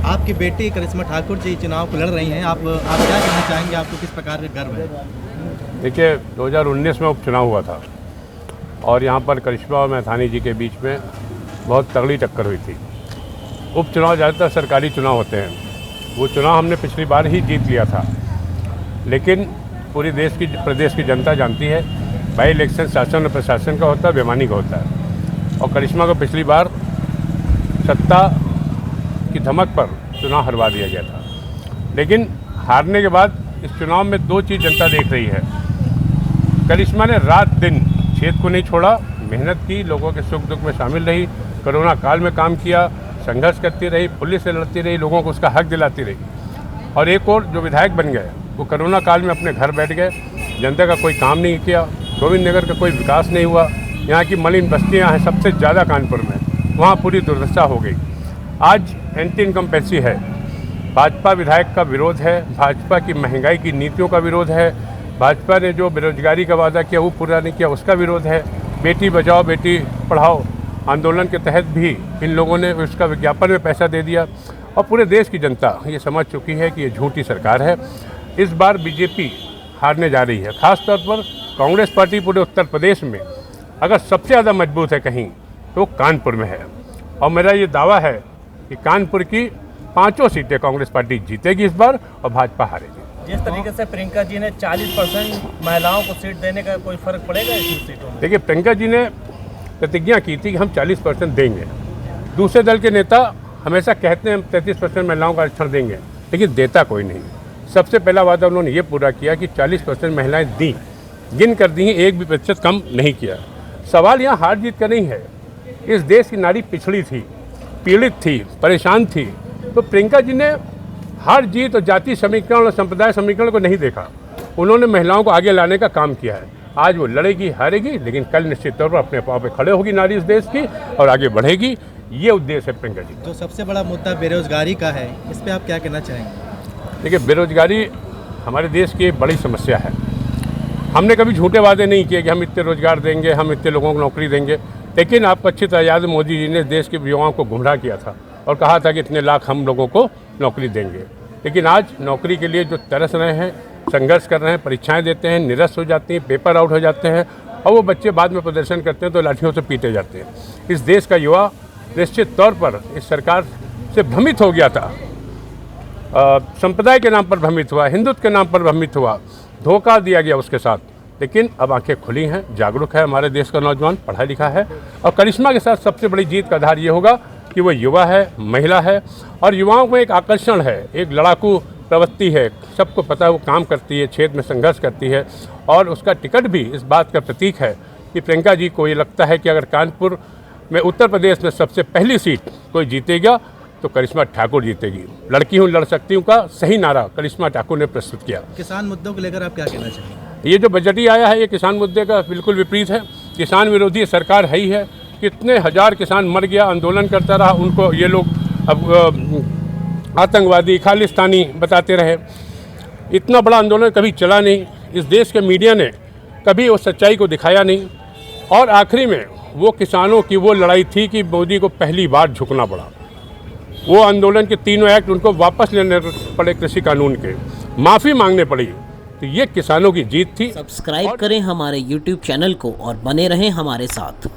आपकी बेटी करिश्मा ठाकुर जी चुनाव को लड़ रही हैं, आप क्या कहना चाहेंगे, आपको किस प्रकार का गर्व है? देखिए 2019 में उपचुनाव हुआ था और यहाँ पर करिश्मा और मैथानी जी के बीच में बहुत तगड़ी टक्कर हुई थी। उपचुनाव ज़्यादातर सरकारी चुनाव होते हैं, वो चुनाव हमने पिछली बार ही जीत लिया था, लेकिन पूरी प्रदेश की जनता जानती है बाई इलेक्शन शासन और प्रशासन का होता है, बेईमानी का होता है। और करिश्मा को पिछली बार सत्ता की धमक पर चुनाव हरवा दिया गया था, लेकिन हारने के बाद इस चुनाव में दो चीज़ जनता देख रही है। करिश्मा ने रात दिन क्षेत्र को नहीं छोड़ा, मेहनत की, लोगों के सुख दुख में शामिल रही, कोरोना काल में काम किया, संघर्ष करती रही, पुलिस से लड़ती रही, लोगों को उसका हक दिलाती रही। और एक और जो विधायक बन गए वो कोरोना काल में अपने घर बैठ गए, जनता का कोई काम नहीं किया, गोविंद नगर का कोई विकास नहीं हुआ। यहाँ की मलिन बस्तियाँ हैं सबसे ज़्यादा कानपुर में, वहाँ पूरी दुर्दशा हो गई। आज एंटी इनकम्पेंसी है, भाजपा विधायक का विरोध है, भाजपा की महंगाई की नीतियों का विरोध है, भाजपा ने जो बेरोजगारी का वादा किया वो पूरा नहीं किया उसका विरोध है, बेटी बचाओ बेटी पढ़ाओ आंदोलन के तहत भी इन लोगों ने उसका विज्ञापन में पैसा दे दिया। और पूरे देश की जनता ये समझ चुकी है कि ये झूठी सरकार है। इस बार बीजेपी हारने जा रही है। ख़ासतौर पर कांग्रेस पार्टी पूरे उत्तर प्रदेश में अगर सबसे ज़्यादा मजबूत है कहीं तो कानपुर में है, और मेरा ये दावा है कि कानपुर की 5 सीटें कांग्रेस पार्टी जीतेगी इस बार और भाजपा हारेगी। जिस तरीके से प्रियंका जी ने 40% महिलाओं को सीट देने का कोई फर्क पड़ेगा इस सीटों में? देखिए प्रियंका जी ने प्रतिज्ञा की थी कि हम 40% देंगे। दूसरे दल के नेता हमेशा कहते हैं हम 33% महिलाओं का आरक्षण देंगे, लेकिन देता कोई नहीं। सबसे पहला वादा उन्होंने ये पूरा किया कि 40% महिलाएं दी, गिन कर दी, 1 भी प्रतिशत कम नहीं किया। सवाल यहाँ हार जीत का नहीं है। इस देश की नारी पिछड़ी थी, पीड़ित थी, परेशान थी, तो प्रियंका जी ने हार जीत और जाति समीकरण और संप्रदाय समीकरण को नहीं देखा, उन्होंने महिलाओं को आगे लाने का काम किया है। आज वो लड़ेगी, हारेगी, लेकिन कल निश्चित तौर पर अपने पाँव पे खड़े होगी नारी इस देश की और आगे बढ़ेगी। ये उद्देश्य है प्रियंका जी। जो सबसे बड़ा मुद्दा बेरोजगारी का है, इस पर आप क्या कहना चाहेंगे? देखिए बेरोजगारी हमारे देश की एक बड़ी समस्या है। हमने कभी झूठे वादे नहीं किए कि हम इतने रोजगार देंगे, हम इतने लोगों को नौकरी देंगे, लेकिन आपको अच्छी तरह याद है मोदी जी ने देश के युवाओं को गुमराह किया था और कहा था कि इतने लाख हम लोगों को नौकरी देंगे। लेकिन आज नौकरी के लिए जो तरस रहे हैं, संघर्ष कर रहे हैं, परीक्षाएं देते हैं, निरस्त हो जाती हैं, पेपर आउट हो जाते हैं, और वो बच्चे बाद में प्रदर्शन करते हैं तो लाठियों से पीटे जाते हैं। इस देश का युवा निश्चित तौर पर इस सरकार से भ्रमित हो गया था, संप्रदाय के नाम पर भ्रमित हुआ, हिंदुत्व के नाम पर भ्रमित हुआ, धोखा दिया गया उसके साथ। लेकिन अब आंखें खुली हैं, जागरूक है हमारे देश का नौजवान, पढ़ा लिखा है। और करिश्मा के साथ सबसे बड़ी जीत का आधार ये होगा कि वो युवा है, महिला है, और युवाओं में एक आकर्षण है, एक लड़ाकू प्रवृत्ति है। सबको पता है वो काम करती है, क्षेत्र में संघर्ष करती है, और उसका टिकट भी इस बात का प्रतीक है कि प्रियंका जी को ये लगता है कि अगर कानपुर में उत्तर प्रदेश में सबसे पहली सीट कोई जीतेगा तो करिश्मा ठाकुर जीतेगी। लड़की हूँ लड़ सकती हूँ का सही नारा करिश्मा ठाकुर ने प्रस्तुत किया। किसान मुद्दों को लेकर आप क्या कहना चाहेंगे? ये जो बजट ही आया है ये किसान मुद्दे का बिल्कुल विपरीत है। किसान विरोधी सरकार है ही है। कितने हजार किसान मर गया, आंदोलन करता रहा, उनको ये लोग अब आतंकवादी, खालिस्तानी बताते रहे। इतना बड़ा आंदोलन कभी चला नहीं, इस देश के मीडिया ने कभी उस सच्चाई को दिखाया नहीं। और आखिरी में वो किसानों की वो लड़ाई थी कि मोदी को पहली बार झुकना पड़ा। वो आंदोलन के 3 एक्ट उनको वापस लेने पड़े, कृषि कानून के माफ़ी मांगने पड़ी, तो ये किसानों की जीत थी। सब्सक्राइब करें हमारे YouTube चैनल को और बने रहें हमारे साथ।